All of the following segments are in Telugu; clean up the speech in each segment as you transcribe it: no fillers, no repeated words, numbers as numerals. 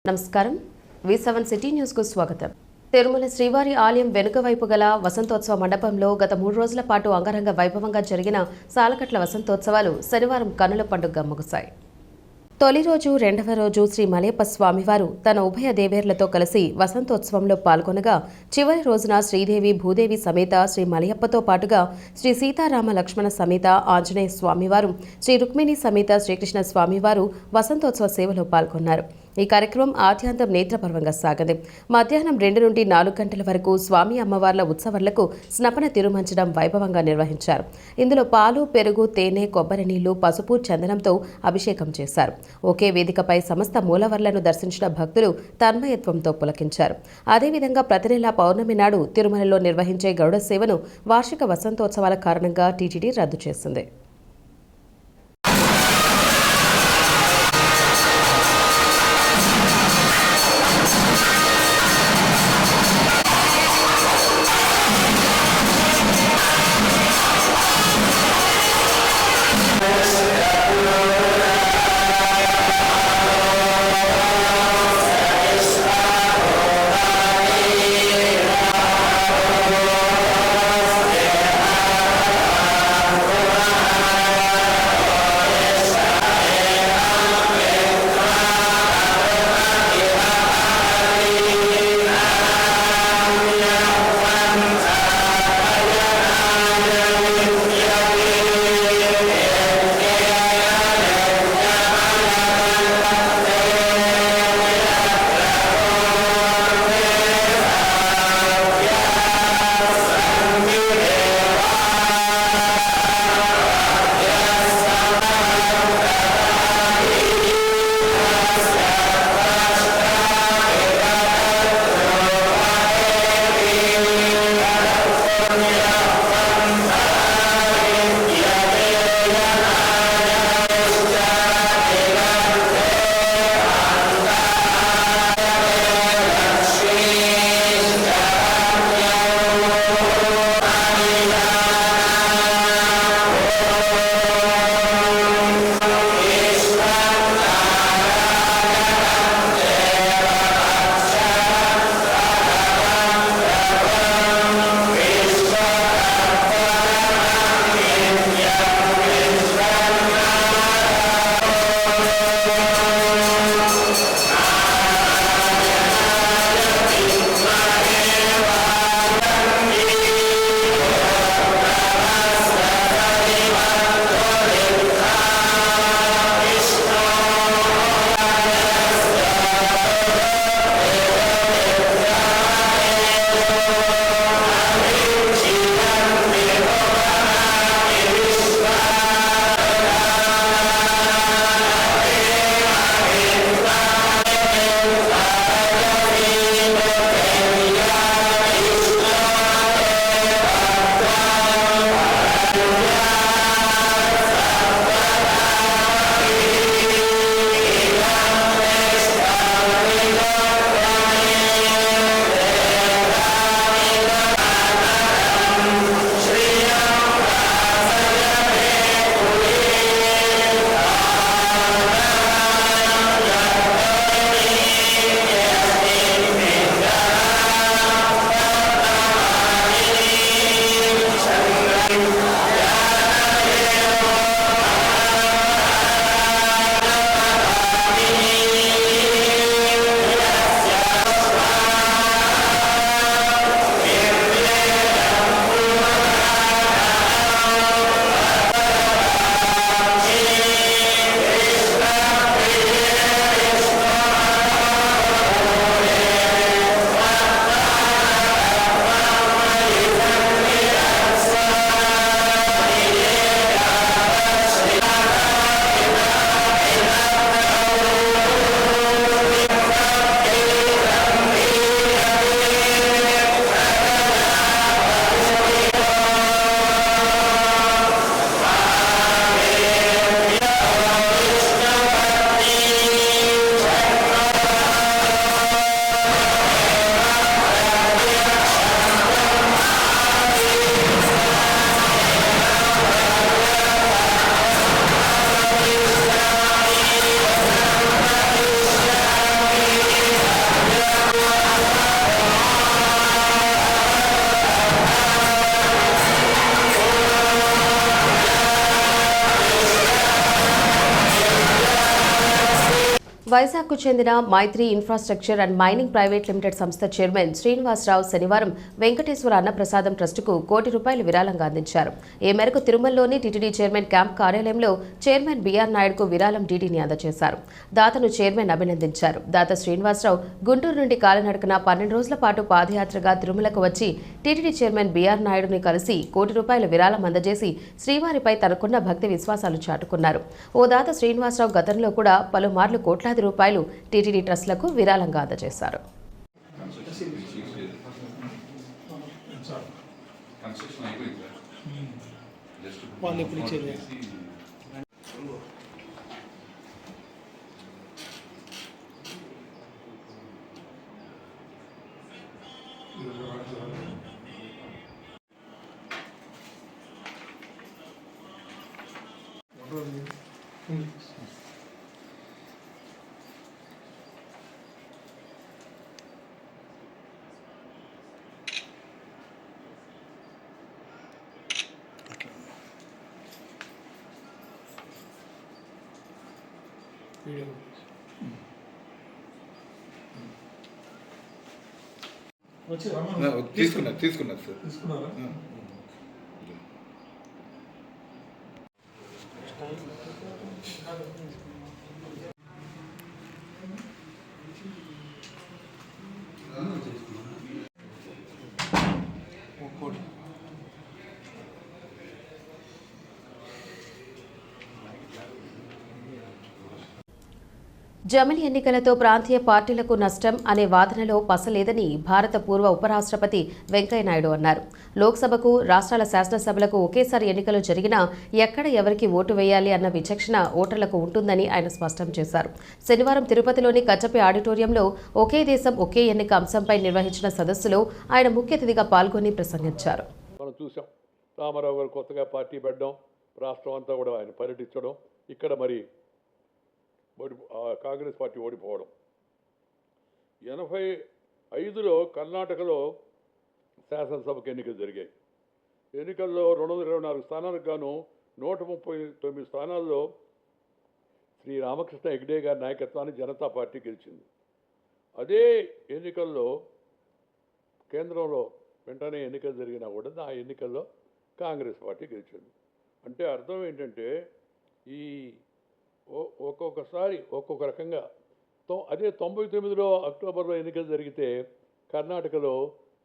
నమస్కారం V7 సిటీ న్యూస్ కు స్వాగతం. తిరుమల శ్రీవారి ఆలయం వెనుక వైపు గల వసంతోత్సవ మండపంలో గత 3 రోజుల పాటు అంగరంగ వైభవంగా జరిగిన సాలకట్ల వసంతోత్సవాలు శనివారం కన్నుల పండుగగా ముగిశాయి. తొలి రోజు రెండవ రోజు శ్రీ మలయప్ప స్వామివారు తన ఉభయ దేవేర్లతో కలిసి వసంతోత్సవంలో పాల్గొనగా చివరి రోజున శ్రీదేవి భూదేవి సమేత శ్రీ మలయప్పతో పాటుగా శ్రీ సీతారామ లక్ష్మణ సమేత ఆంజనేయ స్వామివారు, శ్రీ రుక్మిణి సమేత శ్రీకృష్ణ స్వామివారు వసంతోత్సవ సేవలో పాల్గొన్నారు. ఈ కార్యక్రమం ఆద్యాంతం నేత్రపర్వంగా సాగింది. మధ్యాహ్నం 2 నుండి 4 గంటల వరకు స్వామి అమ్మవార్ల ఉత్సవాలకు స్నపన తిరుమంచడం వైభవంగా నిర్వహించారు. ఇందులో పాలు, పెరుగు, తేనె, కొబ్బరి నీళ్లు, పసుపు, చందనంతో అభిషేకం చేశారు. ఒకే వేదికపై సమస్త మూలవర్లను దర్శించిన భక్తులు తన్మయత్వంతో పులకించారు. అదేవిధంగా ప్రతి నెల పౌర్ణమి నాడు తిరుమలలో నిర్వహించే గరుడ సేవను వార్షిక వసంతోత్సవాల కారణంగా టీటీడీ రద్దు చేసింది. వైజాగ్కు చెందిన Maitri infrastructure and mining private limited సంస్థ చైర్మన్ శ్రీనివాసరావు శనివారం వెంకటేశ్వర అన్నప్రసాదం ట్రస్టుకు ₹1 కోటి విరాళంగా అందించారు. ఈ మేరకు తిరుమలలోని టీటీడీ చైర్మన్ క్యాంప్ కార్యాలయంలో చైర్మన్ బీఆర్ నాయుడుకు విరాళం డీడీని అందజేశారు. దాతను చైర్మన్ అభినందించారు. దాత శ్రీనివాసరావు గుంటూరు నుండి కాలినడకన 12 రోజుల పాటు పాదయాత్రగా తిరుమలకు వచ్చి టీటీడీ చైర్మన్ బీఆర్ నాయుడుని కలిసి ₹1 కోటి విరాళం అందజేసి శ్రీవారిపై తనకున్న భక్తి విశ్వాసాలు చాటుకున్నారు. ఓ దాత శ్రీనివాసరావు గతంలో కూడా పలుమార్లు కోట్లాది రూపాయలు టీటీడీ ట్రస్టులకు విరాళంగా అందజేశారు. తీసుకున్నారు సార్. జమిలి ఎన్నికలతో ప్రాంతీయ పార్టీలకు నష్టం అనే వాదనలో పసలేదని భారత పూర్వ ఉపరాష్ట్రపతి వెంకయ్యనాయుడు అన్నారు. లోక్సభకు, రాష్ట్రాల శాసనసభలకు ఒకేసారి ఎన్నికలు జరిగినా ఎక్కడ ఎవరికి ఓటు వేయాలి అన్న విచక్షణ ఓటర్లకు ఉంటుందని ఆయన స్పష్టం చేశారు. శనివారం తిరుపతిలోని కచ్చపి ఆడిటోరియంలో ఒకే దేశం ఒకే ఎన్నిక అంశంపై నిర్వహించిన సదస్సులో ఆయన ముఖ్య అతిథిగా పాల్గొని ప్రసంగించారు. మనం చూసాం, రామారావు గారు కొత్తగా పార్టీ పెట్టడం, రాష్ట్రం అంతా కూడా ఆయన పర్యటించడం, ఇక్కడ మరి కాంగ్రెస్ పార్టీ ఓడిపోవడం. 85లో కర్ణాటకలో శాసనసభకు ఎన్నికలు జరిగాయి. ఎన్నికల్లో 224 స్థానాలకు గాను 139 స్థానాల్లో శ్రీ రామకృష్ణ హెగ్డే గారి నాయకత్వాన్ని జనతా పార్టీ గెలిచింది. అదే ఎన్నికల్లో కేంద్రంలో వెంటనే ఎన్నికలు జరిగినా కూడా ఆ ఎన్నికల్లో కాంగ్రెస్ పార్టీ గెలిచింది. అంటే అర్థం ఏంటంటే ఈ ఒక్కొక్కసారి ఒక్కొక్క రకంగా అదే 99లో అక్టోబర్లో ఎన్నికలు జరిగితే కర్ణాటకలో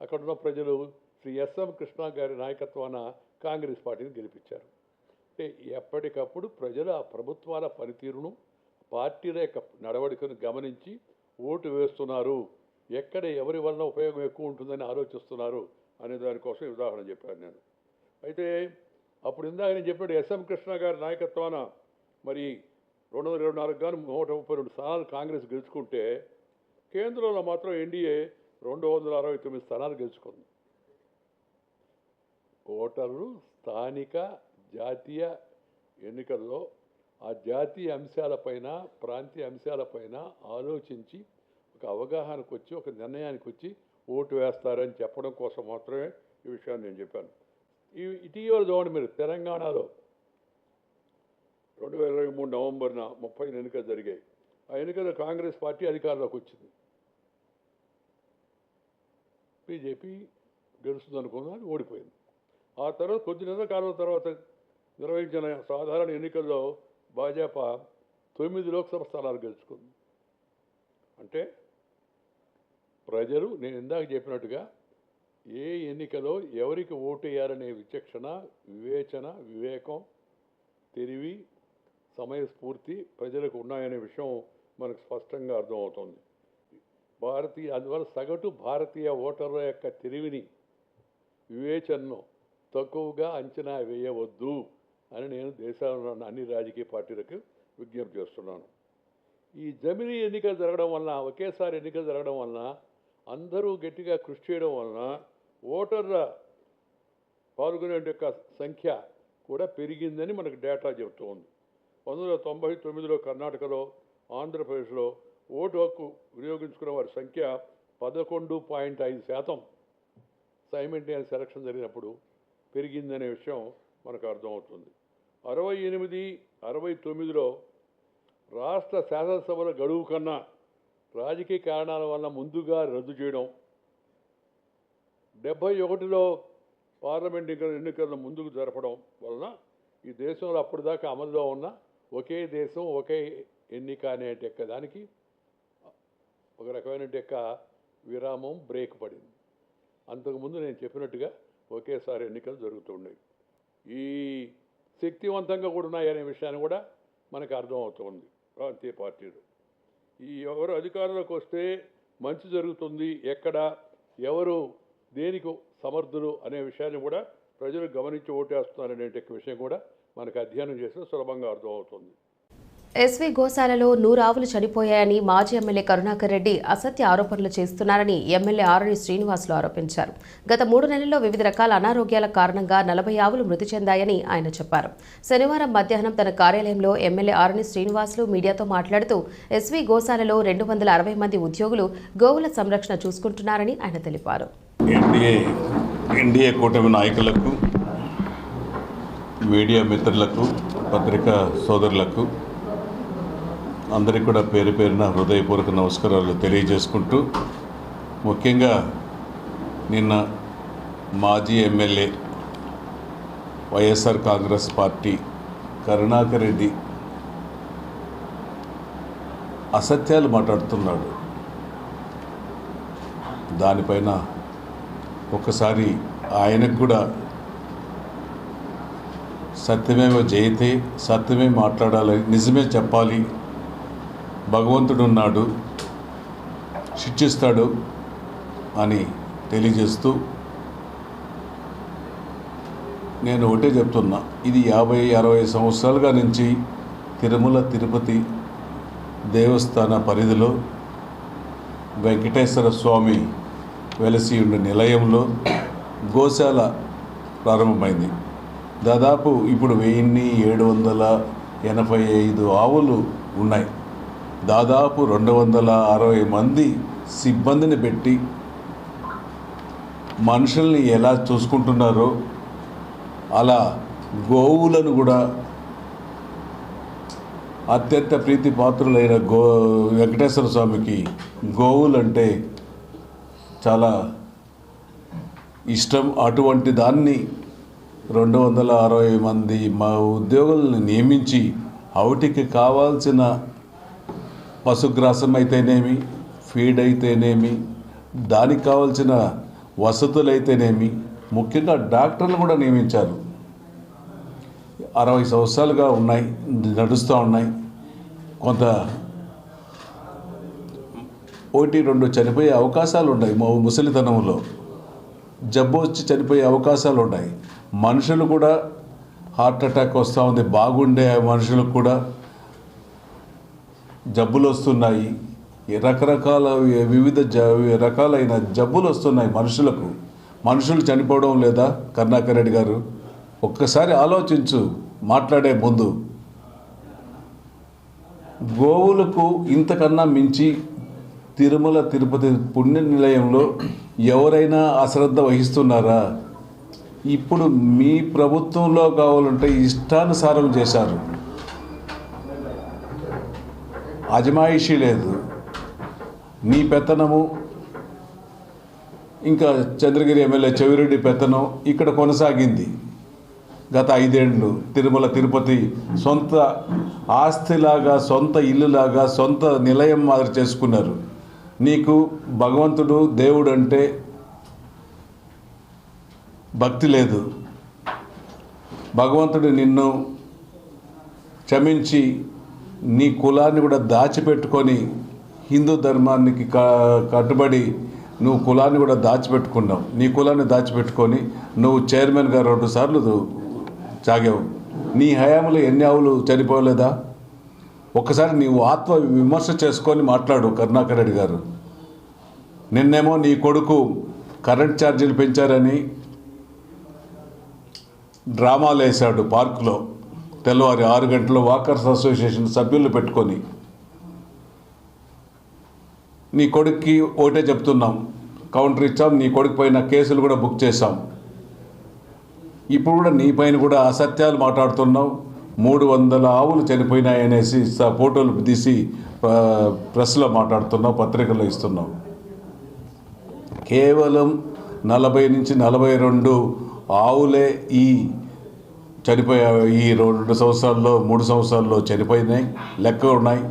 అక్కడున్న ప్రజలు శ్రీ ఎస్ఎం కృష్ణ గారి నాయకత్వాన కాంగ్రెస్ పార్టీని గెలిపించారు. అంటే ఎప్పటికప్పుడు ప్రజలు ఆ ప్రభుత్వాల పనితీరును, పార్టీల యొక్క నడవడికను గమనించి ఓటు వేస్తున్నారు, ఎక్కడ ఎవరి వలన ఉపయోగం ఎక్కువ ఉంటుందని ఆలోచిస్తున్నారు అనే దానికోసం ఉదాహరణ చెప్పాను నేను. అయితే అప్పుడు ఇందాక నేను చెప్పాడు, ఎస్ఎం కృష్ణ గారి నాయకత్వాన మరి 224 గాను 132 స్థానాలు కాంగ్రెస్ గెలుచుకుంటే కేంద్రంలో మాత్రం ఎన్డీఏ 269 స్థానాలు గెలుచుకుంది. ఓటర్లు స్థానిక జాతీయ ఎన్నికల్లో ఆ జాతీయ అంశాలపైన, ప్రాంతీయ అంశాలపైన ఆలోచించి ఒక అవగాహనకు వచ్చి, ఒక నిర్ణయానికి వచ్చి ఓటు వేస్తారని చెప్పడం కోసం మాత్రమే ఈ విషయాన్ని నేను చెప్పాను. ఇటీవల చూడండి మీరు, తెలంగాణలో 2023 నవంబర్న 30 ఎన్నికలు జరిగాయి. ఆ ఎన్నికల్లో కాంగ్రెస్ పార్టీ అధికారంలోకి వచ్చింది. బీజేపీ గెలుస్తుంది అనుకున్నది, ఓడిపోయింది. ఆ తర్వాత కొద్ది నెలల కాలం తర్వాత నిర్వహించిన సాధారణ ఎన్నికల్లో భాజపా 9 లోక్సభ స్థానాలు గెలుచుకుంది. అంటే ప్రజలు నేను ఇందాక చెప్పినట్టుగా ఏ ఎన్నికలో ఎవరికి ఓటు వేయాలనే విచక్షణ, వివేచన, వివేకం, తెలివి, సమయస్ఫూర్తి ప్రజలకు ఉన్నాయనే విషయం మనకు స్పష్టంగా అర్థమవుతుంది. అందువల్ల సగటు భారతీయ ఓటర్ల యొక్క తెలివిని, వివేచనను తక్కువగా అంచనా వేయవద్దు అని నేను దేశంలో ఉన్న అన్ని రాజకీయ పార్టీలకు విజ్ఞప్తి చేస్తున్నాను. ఈ జమిలి ఎన్నికలు జరగడం వలన, ఒకేసారి ఎన్నికలు జరగడం వలన, అందరూ గట్టిగా కృషి చేయడం వలన ఓటర్ల పాల్గొనే యొక్క సంఖ్య కూడా పెరిగిందని మనకు డేటా చెబుతూ ఉంది. 1999లో కర్ణాటకలో, ఆంధ్రప్రదేశ్లో ఓటు హక్కు వినియోగించుకున్న వారి సంఖ్య 11.5% సైమల్టేనియస్ ఎలక్షన్ జరిగినప్పుడు పెరిగిందనే విషయం మనకు అర్థమవుతుంది. 68, 69లో రాష్ట్ర శాసనసభల గడువు కన్నా రాజకీయ కారణాల వల్ల ముందుగా రద్దు చేయడం, 71లో పార్లమెంట్ ఎన్నికలను ముందుకు జరపడం వలన ఈ దేశంలో అప్పటిదాకా అమలులో ఉన్న ఒకే దేశం ఒకే ఎన్నిక అనే దానికి ఒక రకమైన విరామం బ్రేక్ పడింది. అంతకుముందు నేను చెప్పినట్టుగా ఒకేసారి ఎన్నికలు జరుగుతున్నాయి. ఈ శక్తివంతంగా కూడా ఉన్నాయనే విషయాన్ని కూడా మనకు అర్థమవుతుంది. ప్రాంతీయ పార్టీలు ఎవరు అధికారంలోకి వస్తే మంచి జరుగుతుంది, ఎక్కడ ఎవరు దేనికి సమర్థులు అనే విషయాన్ని కూడా ప్రజలు గమనించి ఓటేస్తున్నారనే విషయం కూడా మనకు అధ్యయనం చేస్తే సులభంగా అర్థమవుతుంది. ఎస్వి గోశాలలో 100 ఆవులు చనిపోయాయని మాజీ ఎమ్మెల్యే కరుణాకర్ రెడ్డి అసత్య ఆరోపణలు చేస్తున్నారని ఎమ్మెల్యే ఆరణి శ్రీనివాసులు ఆరోపించారు. గత 3 నెలల్లో వివిధ రకాల అనారోగ్యాల కారణంగా 40 ఆవులు మృతి చెందాయని ఆయన చెప్పారు. శనివారం మధ్యాహ్నం తన కార్యాలయంలో ఎమ్మెల్యే ఆరణి శ్రీనివాసులు మీడియాతో మాట్లాడుతూ ఎస్వి గోశాలలో 260 మంది ఉద్యోగులు గోవుల సంరక్షణ చూసుకుంటున్నారని ఆయన తెలిపారు. ఎన్డీఏ కూటమి నాయకులకు, మీడియా మిత్రులకు, పత్రికా సోదరులకు అందరికీ కూడా పేరు పేరున హృదయపూర్వక నమస్కారాలు తెలియజేసుకుంటూ, ముఖ్యంగా నిన్న మాజీ ఎమ్మెల్యే వైఎస్ఆర్ కాంగ్రెస్ పార్టీ కరుణాకర్ రెడ్డి అసత్యాలు మాట్లాడుతున్నాడు. దానిపైన ఒకసారి ఆయనకు కూడా సత్యమేవ జయతే, సత్యమే మాట్లాడాలి, నిజమే చెప్పాలి, భగవంతుడు ఉన్నాడు, శిక్షిస్తాడు అని తెలియజేస్తూ నేను ఒకటే చెప్తున్నా, ఇది 50-60 సంవత్సరాలుగా నుంచి తిరుమల తిరుపతి దేవస్థాన పరిధిలో వెంకటేశ్వర స్వామి వెలసి ఉండే నిలయంలో గోశాల ప్రారంభమైంది. దాదాపు ఇప్పుడు 1785 ఆవులు ఉన్నాయి. దాదాపు 260 మంది సిబ్బందిని పెట్టి మనుషుల్ని ఎలా చూసుకుంటున్నారో అలా గోవులను కూడా అత్యంత ప్రీతి పాత్రులైన వెంకటేశ్వర స్వామికి గోవులంటే చాలా ఇష్టం. అటువంటి దాన్ని 260 మంది మా ఉద్యోగులను నియమించి ఆవుటికి కావాల్సిన పశుగ్రాసం అయితేనేమి, ఫీడ్ అయితేనేమి, దానికి కావాల్సిన వసతులు అయితేనేమి, ముఖ్యంగా డాక్టర్లు కూడా నియమించారు. 60 సంవత్సరాలుగా ఉన్నాయి, నడుస్తూ ఉన్నాయి. కొంత 1-2 చనిపోయే అవకాశాలు ఉన్నాయి. ముసలితనంలో జబ్బు వచ్చి చనిపోయే అవకాశాలు ఉన్నాయి. మనుషులు కూడా హార్ట్ అటాక్ వస్తూ ఉంది. బాగుండే మనుషులకు కూడా జబ్బులు వస్తున్నాయి. రకరకాల వివిధ రకాలైన జబ్బులు వస్తున్నాయి మనుషులకు. మనుషులు చనిపోవడం లేదా? కరుణాకర్ రెడ్డి గారు ఒక్కసారి ఆలోచించు మాట్లాడే ముందు. గోవులకు ఇంతకన్నా మించి తిరుమల తిరుపతి పుణ్య నిలయంలో ఎవరైనా అశ్రద్ధ వహిస్తున్నారా? ఇప్పుడు మీ ప్రభుత్వంలో కావాలంటే ఇష్టానుసారం చేశారు. అజమాయిషీ లేదు. నీ పెత్తనము, ఇంకా చంద్రగిరి ఎమ్మెల్యే చెవిరెడ్డి పెత్తనం ఇక్కడ కొనసాగింది. గత 5 ఏళ్ళు తిరుమల తిరుపతి సొంత ఆస్తిలాగా, సొంత ఇల్లులాగా, సొంత నిలయం మాదిరి చేసుకున్నారు. నీకు భగవంతుడు దేవుడు అంటే భక్తి లేదు. భగవంతుడు నిన్ను క్షమించి నీ కులాన్ని కూడా దాచిపెట్టుకొని, హిందూ ధర్మానికి కట్టుబడి నువ్వు కులాన్ని కూడా దాచిపెట్టుకున్నావు. నీ కులాన్ని దాచిపెట్టుకొని నువ్వు చైర్మన్గా 2 సార్లు సాగావు. నీ హయాంలో ఎన్ని ఆవులు చనిపోలేదా? ఒక్కసారి నీవు ఆత్మ విమర్శ చేసుకొని మాట్లాడు కరుణాకర్ రెడ్డి గారు. నిన్నేమో నీ కొడుకు కరెంట్ ఛార్జీలు పెంచారని డ్రామాలు వేశాడు పార్కులో. తెల్లవారి 6 గంటలు వాకర్స్ అసోసియేషన్ సభ్యులు పెట్టుకొని. నీ కొడుక్కి ఒకటే చెప్తున్నాం, కౌంటర్ ఇచ్చాం. నీ కొడుకు పైన కేసులు కూడా బుక్ చేశాం. ఇప్పుడు కూడా నీ పైన కూడా అసత్యాలు మాట్లాడుతున్నావు. 300 ఆవులు చనిపోయినాయనేసి ఫోటోలు తీసి ప్రెస్లో మాట్లాడుతున్నావు, పత్రికల్లో ఇస్తున్నావు. కేవలం 40 నుంచి 42 ఆవులే ఈ చనిపోయా ఈ 2 సంవత్సరాల్లో 3 సంవత్సరాల్లో చనిపోయినాయి, లెక్కలు ఉన్నాయి.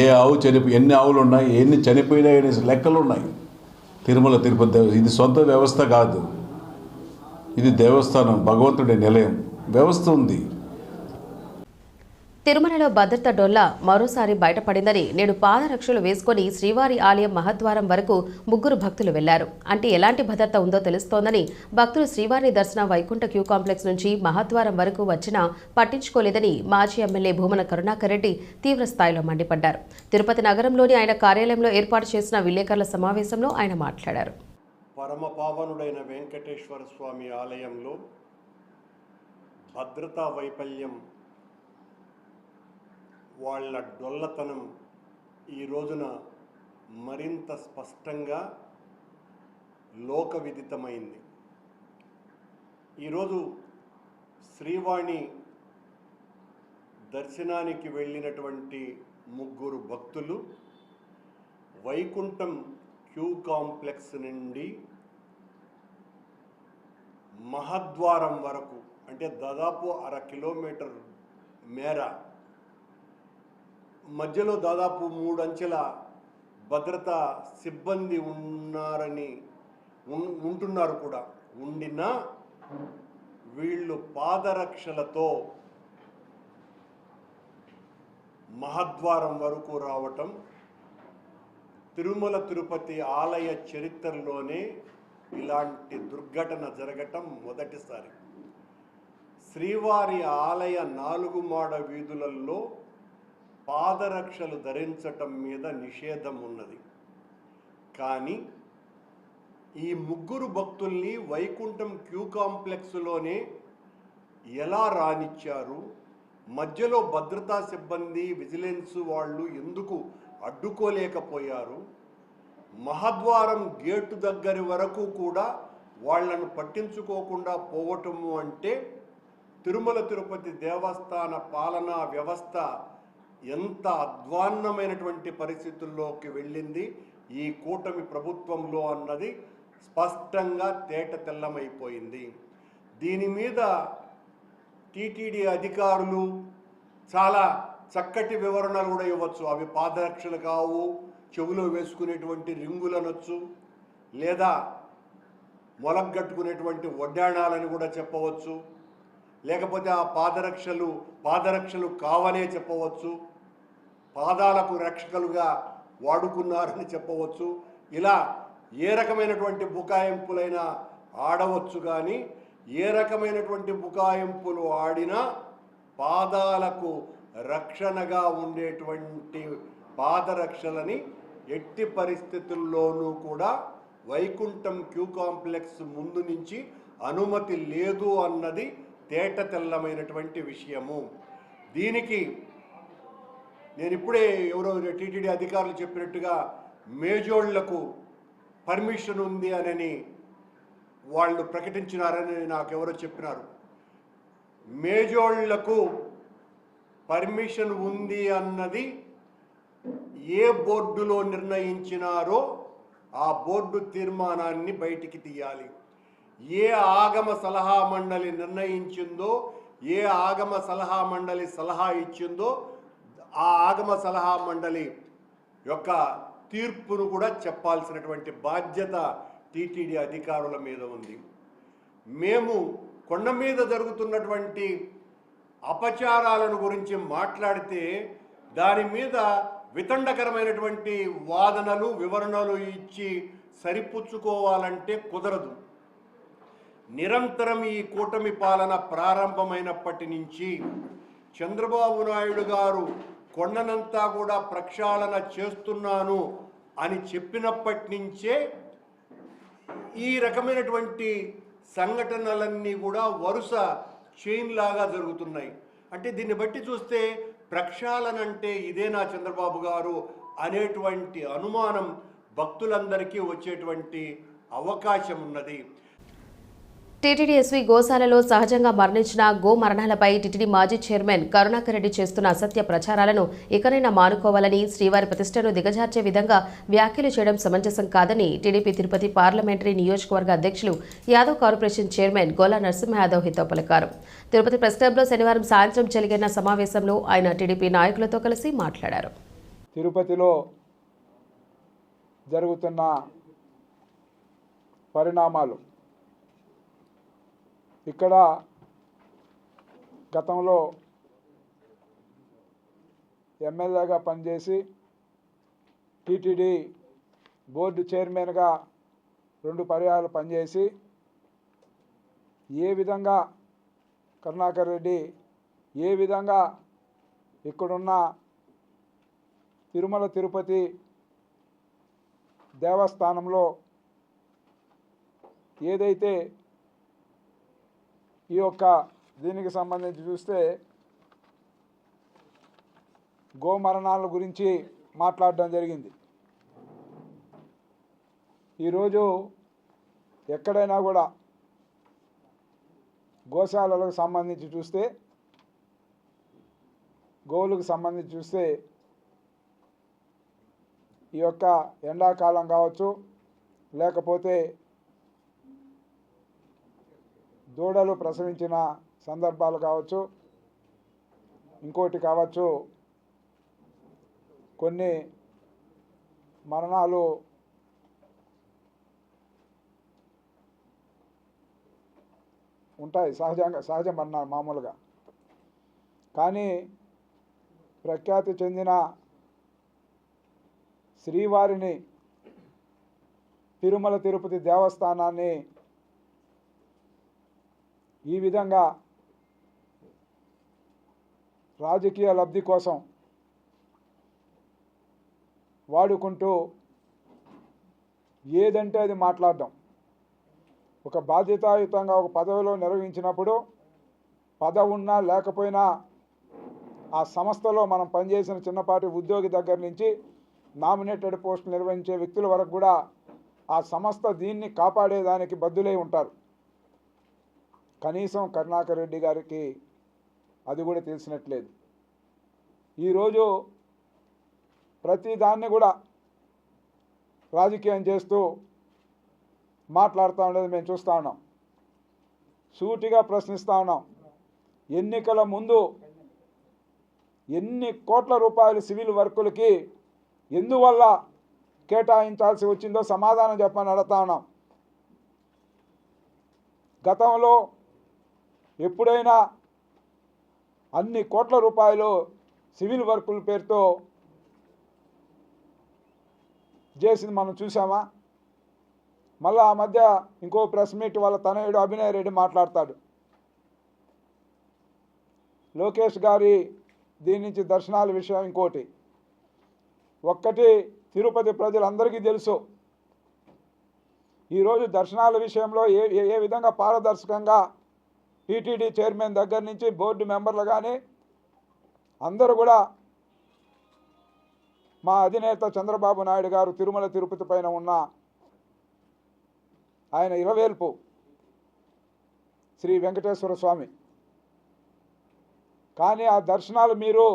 ఏ ఆవు ఎన్ని ఆవులు ఉన్నాయి, ఎన్ని చనిపోయినాయి అనేసి లెక్కలు ఉన్నాయి. తిరుమల తిరుపతి ఇది సొంత వ్యవస్థ కాదు, ఇది దేవస్థానం, భగవంతుడి నిలయం, వ్యవస్థ ఉంది. తిరుమలలో భద్రత డొల్లా మరోసారి బయటపడిందని నేడు పాదరక్షలు వేసుకుని శ్రీవారి ఆలయం మహద్వారం వరకు 3 భక్తులు వెళ్లారు. అంటే ఎలాంటి భద్రత ఉందో తెలుస్తోందని భక్తులు శ్రీవారి దర్శన వైకుంఠ క్యూ కాంప్లెక్స్ నుంచి మహద్వారం వరకు వచ్చినా పట్టించుకోలేదని మాజీ ఎమ్మెల్యే భూమన కరుణాకర్ రెడ్డి తీవ్ర స్థాయిలో మండిపడ్డారు. తిరుపతి నగరంలోని ఆయన కార్యాలయంలో ఏర్పాటు చేసిన విలేకరుల సమావేశంలో ఆయన మాట్లాడారు. పరమపావనుడైన వెంకటేశ్వర స్వామి ఆలయంలో భద్రతా వైఫల్యం, వాళ్ళ డొల్లతనం ఈ రోజున మరింత స్పష్టంగా లోకవిదితమైంది. ఈరోజు శ్రీవాణి దర్శనానికి వెళ్ళినటువంటి 3 భక్తులు వైకుంఠం క్యూ కాంప్లెక్స్ నుండి మహద్వారం వరకు, అంటే దాదాపు 1/2 కిలోమీటర్ మేర మధ్యలో దాదాపు 3 అంచెల భద్రతా సిబ్బంది ఉంటున్నారు కూడా. ఉండినా వీళ్ళు పాదరక్షలతో మహద్వారం వరకు రావటం తిరుమల తిరుపతి ఆలయ చరిత్రలోనే ఇలాంటి దుర్ఘటన జరగటం మొదటిసారి. శ్రీవారి ఆలయ 4 మాడ వీధులలో పాదరక్షలు ధరించటం మీద నిషేధం ఉన్నది. కానీ ఈ 3 భక్తుల్ని వైకుంఠం క్యూ కాంప్లెక్స్లోనే ఎలా రానిచ్చారు, మధ్యలో భద్రతా సిబ్బంది విజిలెన్స్ వాళ్ళు ఎందుకు అడ్డుకోలేకపోయారు, మహద్వారం గేటు దగ్గర వరకు కూడా వాళ్లను పట్టించుకోకుండా పోవటము అంటే తిరుమల తిరుపతి దేవస్థాన పాలనా వ్యవస్థ ఎంత అధ్వాన్నమైనటువంటి పరిస్థితుల్లోకి వెళ్ళింది ఈ కూటమి ప్రభుత్వంలో అన్నది స్పష్టంగా తేట తెల్లమైపోయింది. దీని మీద టీటీడీ అధికారులు చాలా చక్కటి వివరణలు కూడా ఇవ్వచ్చు. అవి పాదరక్షలు కావు, చెవులో వేసుకునేటువంటి రింగులనొచ్చు, లేదా మొలగట్టుకునేటువంటి వడ్డాణాలని కూడా చెప్పవచ్చు, లేకపోతే ఆ పాదరక్షలు కావనే చెప్పవచ్చు, పాదాలకు రక్షకులుగా వాడుకున్నారని చెప్పవచ్చు. ఇలా ఏ రకమైనటువంటి బుకాయింపులైనా ఆడవచ్చు. కానీ ఏ రకమైనటువంటి బుకాయింపులు ఆడినా పాదాలకు రక్షణగా ఉండేటువంటి పాదరక్షలని ఎట్టి పరిస్థితుల్లోనూ కూడా వైకుంఠం క్యూ కాంప్లెక్స్ ముందు నుంచి అనుమతి లేదు అన్నది తేట తెల్లమైనటువంటి విషయము. దీనికి నేను ఇప్పుడే ఎవరో టీటీడీ అధికారులు చెప్పినట్టుగా మేజోళ్లకు పర్మిషన్ ఉంది అని వాళ్ళు ప్రకటించినారని నాకెవరో చెప్పినారు. మేజోళ్లకు పర్మిషన్ ఉంది అన్నది ఏ బోర్డులో నిర్ణయించినారో ఆ బోర్డు తీర్మానాన్ని బయటికి తీయాలి. ఏ ఆగమ సలహా మండలి నిర్ణయించిందో, ఏ ఆగమ సలహా మండలి సలహా ఇచ్చిందో ఆ ఆగమ సలహా మండలి యొక్క తీర్పును కూడా చెప్పాల్సినటువంటి బాధ్యత టీటీడీ అధికారుల మీద ఉంది. మేము కొండ మీద జరుగుతున్నటువంటి అపచారాలను గురించి మాట్లాడితే దాని మీద వితండకరమైనటువంటి వాదనలు వివరణలు ఇచ్చి సరిపుచ్చుకోవాలంటే కుదరదు. నిరంతరం ఈ కూటమి పాలన ప్రారంభమైనప్పటి నుంచి చంద్రబాబు నాయుడు గారు కొండనంతా కూడా ప్రక్షాళన చేస్తున్నాను అని చెప్పినప్పటి నుంచే ఈ రకమైనటువంటి సంఘటనలన్నీ కూడా వరుస చైన్ లాగా జరుగుతున్నాయి. అంటే దీన్ని బట్టి చూస్తే ప్రక్షాళన అంటే ఇదేనా చంద్రబాబు గారు అనేటువంటి అనుమానం భక్తులందరికీ వచ్చేటువంటి అవకాశం ఉన్నది. టీటీడీ ఎస్వీ గోశాలలో సహజంగా మరణించిన గో మరణాలపై టీటీడీ మాజీ చైర్మన్ కరుణాకర్ రెడ్డి చేస్తున్న అసత్య ప్రచారాలను ఇకనైనా మానుకోవాలని, శ్రీవారి ప్రతిష్టను దిగజార్చే విధంగా వ్యాఖ్యలు చేయడం సమంజసం కాదని టీడీపీ తిరుపతి పార్లమెంటరీ నియోజకవర్గ అధ్యక్షులు యాదవ్ కార్పొరేషన్ చైర్మన్ గోలా నరసింహ యాదవ్ హితవు పలికారు. తిరుపతి ప్రెస్ క్లబ్లో శనివారం సాయంత్రం జరిగిన సమావేశంలో ఆయన టీడీపీ నాయకులతో కలిసి మాట్లాడారు. తిరుపతిలో జరుగుతున్న పరిణామాలు, ఇక్కడ గతంలో ఎమ్మెల్యేగా పనిచేసి టీటీడీ బోర్డు చైర్మన్గా 2 పర్యాయాలు పనిచేసి ఏ విధంగా కరుణాకర్ రెడ్డి ఏ విధంగా ఇక్కడున్న తిరుమల తిరుపతి దేవస్థానంలో ఏదైతే ఈ యొక్క దీనికి సంబంధించి చూస్తే గోమరణాల గురించి మాట్లాడడం జరిగింది. ఈరోజు ఎక్కడైనా కూడా గోశాలలకు సంబంధించి చూస్తే, గోవులకు సంబంధించి చూస్తే ఈ యొక్క ఎండాకాలం కావచ్చు, లేకపోతే దూడలు ప్రసవించిన సందర్భాలు కావచ్చు, ఇంకోటి కావచ్చు, కొన్ని మరణాలు ఉంటాయి, సహజ మరణాలు మామూలుగా. కానీ ప్రఖ్యాతి చెందిన శ్రీవారిని, తిరుమల తిరుపతి దేవస్థానాన్ని ఈ విధంగా రాజకీయ లబ్ధి కోసం వాడుకుంటూ ఏదంటే అది మాట్లాడడం, ఒక బాధ్యతాయుతంగా ఒక పదవిలో నిర్వహించినప్పుడు పదవి ఉన్నా లేకపోయినా ఆ సంస్థలో మనం పనిచేసిన చిన్నపాటి ఉద్యోగి దగ్గర నుంచి నామినేటెడ్ పోస్టులు నిర్వహించే వ్యక్తుల వరకు కూడా ఆ సంస్థ దీన్ని కాపాడేదానికి బద్దులై ఉంటారు. కనీసం కరుణాకర్ రెడ్డి గారికి అది కూడా తెలిసినట్లేదు. ఈరోజు ప్రతి దాన్ని కూడా రాజకీయం చేస్తూ మాట్లాడుతూ ఉండేది మేము చూస్తూ ఉన్నాం. సూటిగా ప్రశ్నిస్తూ ఉన్నాం. ఎన్నికల ముందు ఎన్ని కోట్ల రూపాయలు సివిల్ వర్కులకి ఎందువల్ల కేటాయించాల్సి వచ్చిందో సమాధానం చెప్పని అడుగుతా ఉన్నాం. గతంలో ఎప్పుడైనా అన్ని కోట్ల రూపాయలు సివిల్ వర్కుల పేరుతో చేసింది మనం చూసామా? మళ్ళీ ఆ మధ్య ఇంకో ప్రెస్ మీట్ వాళ్ళ తనయుడు అభినయ్ రెడ్డి మాట్లాడతాడు. లోకేష్ గారి దీని నుంచి దర్శనాల విషయం ఇంకోటి. ఒక్కటి తిరుపతి ప్రజలందరికీ తెలుసు, ఈరోజు దర్శనాల విషయంలో ఏ విధంగా పారదర్శకంగా టీటీడీ చైర్మన్ దగ్గర నుంచి బోర్డు మెంబర్లు కానీ అందరూ కూడా మా అధినేత చంద్రబాబు నాయుడు గారు తిరుమల తిరుపతి పైన ఉన్న ఆయన ఇరవేల్పు శ్రీ వెంకటేశ్వర స్వామి. కానీ ఆ దర్శనాలు మీరు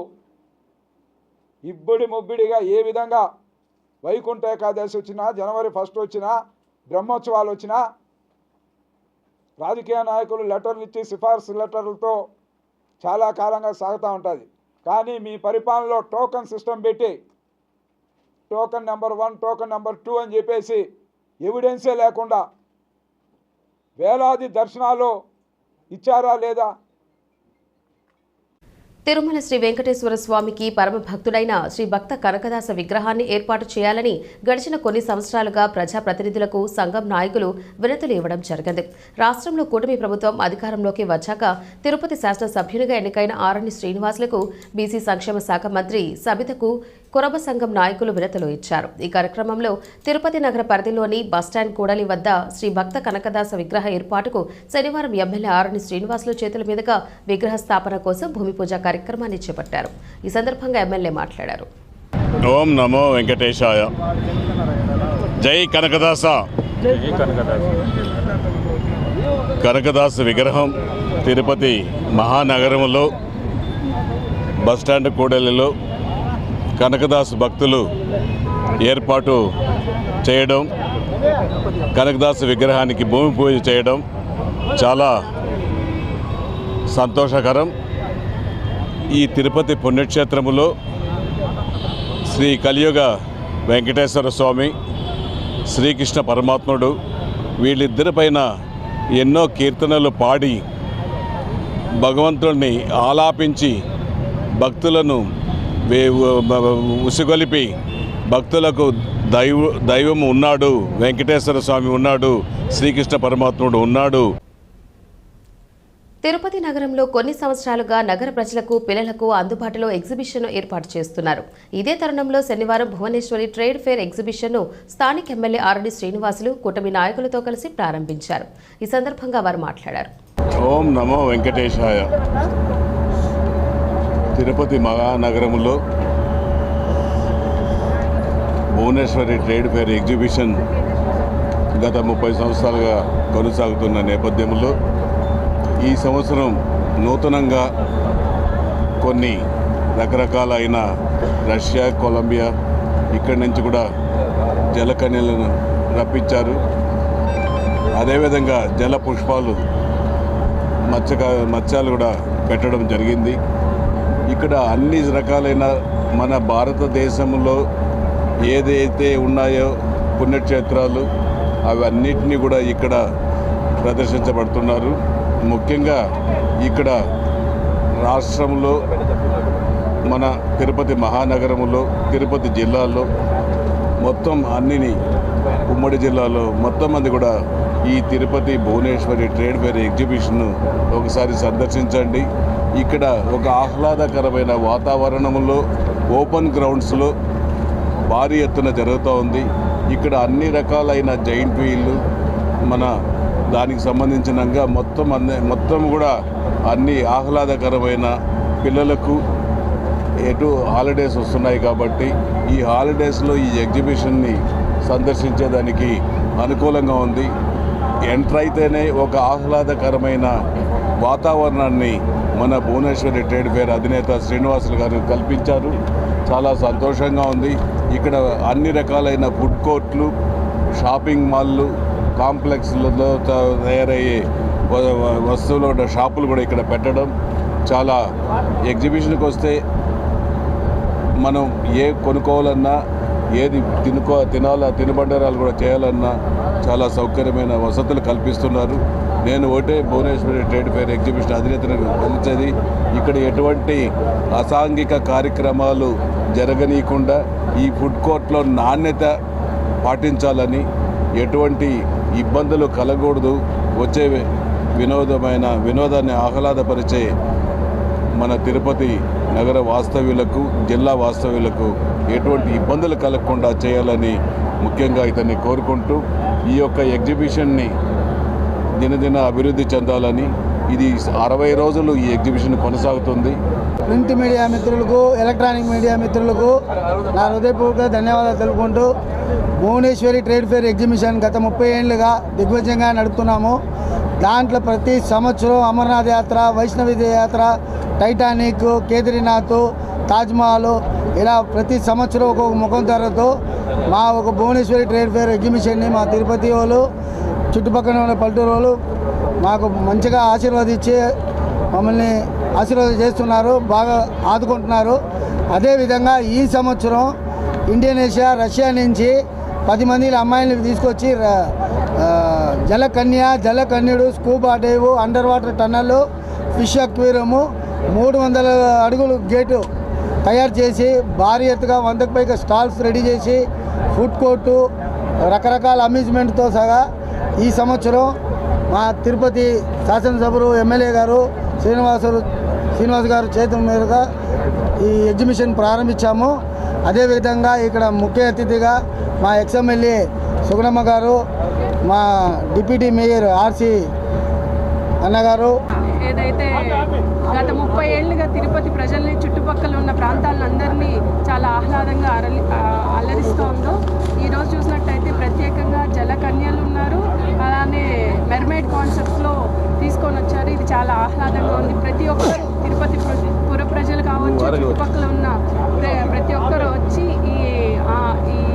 ఇబ్బడి ముబ్బడిగా ఏ విధంగా వైకుంఠ ఏకాదశి వచ్చినా, జనవరి 1 వచ్చినా, బ్రహ్మోత్సవాలు వచ్చినా రాజకీయ నాయకులు లెటర్లు ఇచ్చి సిఫార్సు లెటర్లతో చాలా కాలంగా సాగుతూ ఉంటుంది. కానీ మీ పరిపాలనలో టోకన్ సిస్టమ్ పెట్టి టోకన్ నెంబర్ 1, టోకన్ నెంబర్ 2 అని చెప్పేసి ఎవిడెన్సే లేకుండా వేలాది దర్శనాలు ఇచ్చారా లేదా? తిరుమల శ్రీ వెంకటేశ్వర స్వామికి పరమ భక్తుడైన శ్రీ భక్త కనకదాస విగ్రహాన్ని ఏర్పాటు చేయాలని గడిచిన కొన్ని సంవత్సరాలుగా ప్రజాప్రతినిధులకు సంఘం నాయకులు వినతులు ఇవ్వడం జరిగింది. రాష్ట్రంలో కూటమి ప్రభుత్వం అధికారంలోకి వచ్చాక తిరుపతి శాసనసభ్యునిగా ఎన్నికైన ఆరణి శ్రీనివాసులకు బీసీ సంక్షేమ శాఖ మంత్రి సబితకు కురబ సంఘం నాయకులు వినతులు ఇచ్చారు. ఈ కార్యక్రమంలో తిరుపతి నగర పరిధిలోని బస్టాండ్ కూడలి వద్ద శ్రీ భక్త కనకదాస విగ్రహ ఏర్పాటుకు శనివారం ఎమ్మెల్యే ఆరణి శ్రీనివాసులు చేతుల మీదుగా విగ్రహ స్థాపన కోసం భూమి పూజ కార్యక్రమాన్ని చేపట్టారు. ఈ సందర్భంగా ఎమ్మెల్యే మాట్లాడారు. ఓం నమో వెంకటేశాయ. జై కనకదాస. కనకదాసు విగ్రహం తిరుపతి మహానగరంలో బస్టాండ్ కూడలిలో కనకదాసు భక్తులు ఏర్పాటు చేయడం, కనకదాసు విగ్రహానికి భూమి పూజ చేయడం చాలా సంతోషకరం. ఈ తిరుపతి పుణ్యక్షేత్రములో శ్రీ కలియుగ వెంకటేశ్వర స్వామి, శ్రీకృష్ణ పరమాత్ముడు వీళ్ళిద్దరిపైన ఎన్నో కీర్తనలు పాడి భగవంతుడిని ఆలాపించి భక్తులను ఉసిగొలిపి భక్తులకు దైవం ఉన్నాడు, వెంకటేశ్వర స్వామి ఉన్నాడు, శ్రీకృష్ణ పరమాత్ముడు ఉన్నాడు. తిరుపతి నగరంలో కొన్ని సంవత్సరాలుగా నగర ప్రజలకు, పిల్లలకు అందుబాటులో ఎగ్జిబిషన్ ఏర్పాటు చేస్తున్నారు. ఇదే తరుణంలో శనివారం భువనేశ్వరి ట్రేడ్ ఫేర్ ఎగ్జిబిషన్ను స్థానిక ఎమ్మెల్యే ఆర్డి శ్రీనివాసులు కూటమి నాయకులతో కలిసి ప్రారంభించారు. ఈ సందర్భంగా వారు మాట్లాడారు. ఓం నమో వెంకటేశాయ. తిరుపతి మహానగరంలో భువనేశ్వరి ట్రేడ్ ఫేర్ ఎగ్జిబిషన్ గత 30 సంవత్సరాలుగా కొనసాగుతున్న నేపథ్యంలో ఈ సంవత్సరం నూతనంగా కొన్ని రకరకాలైన రష్యా, కొలంబియా ఇక్కడి నుంచి కూడా జలకన్యలను రప్పించారు. అదేవిధంగా జల పుష్పాలు మత్స్యాలు కూడా పెట్టడం జరిగింది. ఇక్కడ అన్ని రకాలైన మన భారతదేశంలో ఏదైతే ఉన్నాయో పుణ్యక్షేత్రాలు అవన్నిటినీ కూడా ఇక్కడ ప్రదర్శించబడుతున్నారు. ముఖ్యంగా ఇక్కడ రాష్ట్రంలో మన తిరుపతి మహానగరంలో, తిరుపతి జిల్లాలో మొత్తం అన్నిని ఉమ్మడి జిల్లాలో మొత్తం మంది కూడా ఈ తిరుపతి భువనేశ్వరి ట్రేడ్ ఫేర్ ఎగ్జిబిషన్ను ఒకసారి సందర్శించండి. ఇక్కడ ఒక ఆహ్లాదకరమైన వాతావరణంలో ఓపెన్ గ్రౌండ్స్లో భారీ ఎత్తున జరుగుతూ ఉంది. ఇక్కడ అన్ని రకాలైన జైంట్ వీళ్ళు మన దానికి సంబంధించినంగా మొత్తం కూడా అన్ని ఆహ్లాదకరమైన పిల్లలకు ఎటు హాలిడేస్ వస్తున్నాయి కాబట్టి ఈ హాలిడేస్లో ఈ ఎగ్జిబిషన్ని సందర్శించేదానికి అనుకూలంగా ఉంది. ఎంటర్ అయితేనే ఒక ఆహ్లాదకరమైన వాతావరణాన్ని మన భువనేశ్వరి ట్రేడ్ ఫేర్ అధినేత శ్రీనివాసులు గారు కల్పించారు. చాలా సంతోషంగా ఉంది. ఇక్కడ అన్ని రకాలైన ఫుడ్ కోర్ట్లు, షాపింగ్ మాల్లు, కాంప్లెక్స్లలో తయారయ్యే వస్తువుల షాపులు కూడా ఇక్కడ పెట్టడం చాలా ఎగ్జిబిషన్కి వస్తే మనం కొనుక్కోవాలన్నా ఏది తినుబండారాలు కూడా చేయాలన్నా చాలా సౌకర్యమైన వసతులు కల్పిస్తున్నారు. నేను భువనేశ్వరి ట్రేడ్ ఫేర్ ఎగ్జిబిషన్ అధినేతను కలిసేది ఇక్కడ ఎటువంటి అసాంఘిక కార్యక్రమాలు జరగనీయకుండా ఈ ఫుడ్ కోర్ట్లో నాణ్యత పాటించాలని, ఎటువంటి ఇబ్బందులు కలగకూడదు, వచ్చే వినోదాన్ని ఆహ్లాదపరిచే మన తిరుపతి నగర వాస్తవ్యులకు, జిల్లా వాస్తవ్యులకు ఎటువంటి ఇబ్బందులు కలగకుండా చేయాలని ముఖ్యంగా ఇతన్ని కోరుకుంటూ ఈ యొక్క ఎగ్జిబిషన్ని దినదిన అభివృద్ధి చెందాలని, ఇది 60 రోజులు ఈ ఎగ్జిబిషన్ కొనసాగుతుంది. ప్రింట్ మీడియా మిత్రులకు, ఎలక్ట్రానిక్ మీడియా మిత్రులకు నా హృదయపూర్వక ధన్యవాదాలు తెలుపుకుంటూ భువనేశ్వరి ట్రేడ్ ఫేర్ ఎగ్జిబిషన్ గత 30 ఏళ్ళుగా దిగ్విజయంగా నడుపుతున్నాము. దాంట్లో ప్రతి సంవత్సరం అమర్నాథ్ యాత్ర, వైష్ణవి యాత్ర, టైటానిక్, కేదార్నాథ్, తాజ్మహల్ ఇలా ప్రతి సంవత్సరం ఒక్కొక్క ముఖం ధరతో మా ఒక భువనేశ్వరి ట్రేడ్ ఫేర్ ఎగ్జిబిషన్ని మా తిరుపతి వాళ్ళు, చుట్టుపక్కల ఉన్న పల్లెటూరు వాళ్ళు మాకు మంచిగా ఆశీర్వదించి మమ్మల్ని ఆశీర్వాదం చేస్తున్నారు, బాగా ఆదుకుంటున్నారు. అదేవిధంగా ఈ సంవత్సరం ఇండోనేషియా, రష్యా నుంచి 10 మంది అమ్మాయిలను తీసుకొచ్చి జలకన్యుడు, scuba dive, under water tunnel, fish aquarium, 300 అడుగులు గేటు తయారు చేసి భారీ ఎత్తుగా 100కు పైగా స్టాల్స్ రెడీ చేసి ఫుడ్ కోర్టు, రకరకాల అమ్యూజ్మెంట్తో సహా ఈ సంవత్సరం మా తిరుపతి శాసనసభ్యులు ఎమ్మెల్యే గారు శ్రీనివాస్ గారు చేతుల మీదుగా ఈ ఎగ్జిబిషన్ ప్రారంభించాము. అదేవిధంగా ఇక్కడ ముఖ్య అతిథిగా మా ఎక్స్ఎమ్మెల్యే సుగుణమ్మ గారు, మా డిప్యూటీ మేయర్ ఆర్సి అన్నగారు, ఏదైతే గత 30 ఏళ్లుగా తిరుపతి ప్రజల్ని చుట్టుపక్కల ఉన్న ప్రాంతాలందరినీ చాలా ఆహ్లాదంగా అలరిస్తోందో ఈరోజు చూసినట్టయితే ప్రత్యేకంగా జలకన్యలు ఉన్నారు, అలానే మెర్మైడ్ కాన్సెప్ట్లో తీసుకొని వచ్చారు. ఇది చాలా ఆహ్లాదంగా ఉంది. ప్రతి ఒక్కరు తిరుపతి పుర ప్రజలు కావచ్చు, చుట్టుపక్కల ఉన్న ప్రతి ఒక్కరు వచ్చి ఈ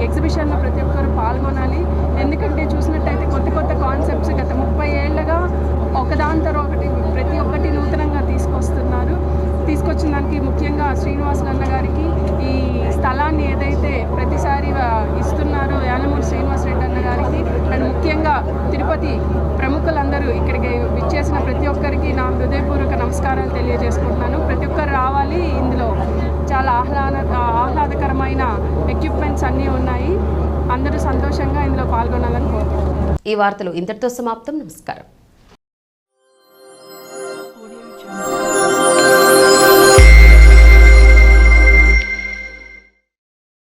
ఎగ్జిబిషన్లో ప్రతి ఒక్కరు పాల్గొనాలి. ఎందుకంటే చూసినట్టయితే కొత్త కొత్త కాన్సెప్ట్స్ గత 30 ఏళ్లుగా ఒకదాని తర్వాత ఒకటి ప్రతి ఒక్కటి నూతనంగా తీసుకొచ్చిన దానికి ముఖ్యంగా శ్రీనివాసులు అన్న గారికి ఈ స్థలాన్ని ఏదైతే ప్రతిసారి ఇస్తున్నారో యాలమూరి శ్రీనివాసరెడ్డి అన్న గారికి అండ్ ముఖ్యంగా తిరుపతి ప్రముఖులందరూ ఇక్కడికి విచ్చేసిన ప్రతి ఒక్కరికి నా హృదయపూర్వక నమస్కారాలు తెలియజేసుకుంటున్నాను. ప్రతి ఒక్కరు రావాలి. ఇందులో చాలా ఆహ్లాదకరమైన ఎక్విప్మెంట్స్ అన్నీ ఉన్నాయి. అందరూ సంతోషంగా ఇందులో పాల్గొనాలని కోరుకుంటున్నాను. ఈ వార్తలు ఇంతటితో సమాప్తం. నమస్కారం.